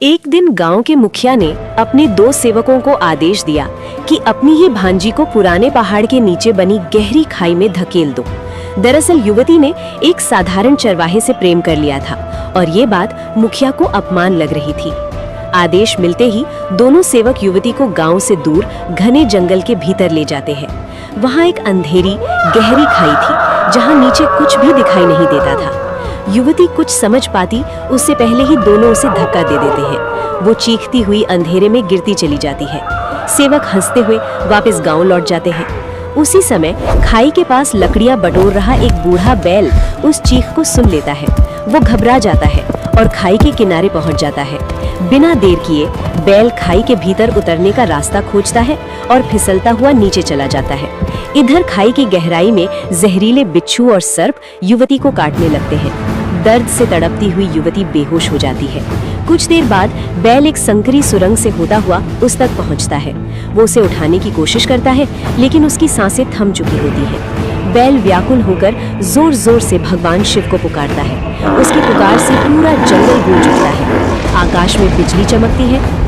एक दिन गांव के मुखिया ने अपने दो सेवकों को आदेश दिया कि अपनी ही भांजी को पुराने पहाड़ के नीचे बनी गहरी खाई में धकेल दो। दरअसल युवती ने एक साधारण चरवाहे से प्रेम कर लिया था और ये बात मुखिया को अपमान लग रही थी। आदेश मिलते ही दोनों सेवक युवती को गांव से दूर घने जंगल के भीतर ले जाते हैं। वहाँ एक अंधेरी गहरी खाई थी जहाँ नीचे कुछ भी दिखाई नहीं देता था। युवती कुछ समझ पाती उससे पहले ही दोनों उसे धक्का दे देते हैं। वो चीखती हुई अंधेरे में गिरती चली जाती है। सेवक हंसते हुए वापस गांव लौट जाते हैं। उसी समय खाई के पास लकड़ियां बटोर रहा एक बूढ़ा बैल उस चीख को सुन लेता है। वो घबरा जाता है और खाई के किनारे पहुंच जाता है। बिना देर किए बैल खाई के भीतर उतरने का रास्ता खोजता है और फिसलता हुआ नीचे चला जाता है। इधर खाई की गहराई में जहरीले बिच्छू और सर्प युवती को काटने लगते हैं। दर्द से तड़पती हुई युवती बेहोश हो जाती है। कुछ देर बाद बैल एक संकरी सुरंग से होता हुआ उस तक पहुंचता है। वो उसे उठाने की कोशिश करता है लेकिन उसकी सांसें थम चुकी होती हैं। बैल व्याकुल होकर जोर जोर से भगवान शिव को पुकारता है। उसकी पुकार से पूरा जंगल गूंज उठता है। आकाश में बिजली चमकती है।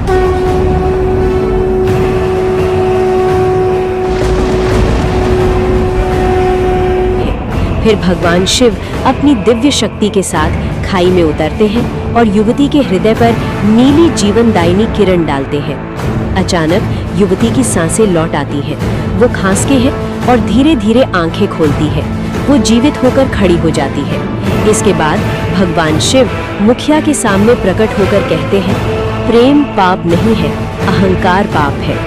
फिर भगवान शिव अपनी दिव्य शक्ति के साथ खाई में उतरते हैं और युवती के हृदय पर नीली जीवनदायिनी किरण डालते हैं। अचानक युवती की सांसें लौट आती हैं। वो खांसती है और धीरे धीरे आंखें खोलती है। वो जीवित होकर खड़ी हो जाती है। इसके बाद भगवान शिव मुखिया के सामने प्रकट होकर कहते हैं, प्रेम पाप नहीं है, अहंकार पाप है।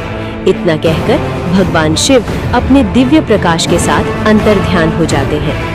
इतना कहकर भगवान शिव अपने दिव्य प्रकाश के साथ अंतर्ध्यान हो जाते हैं।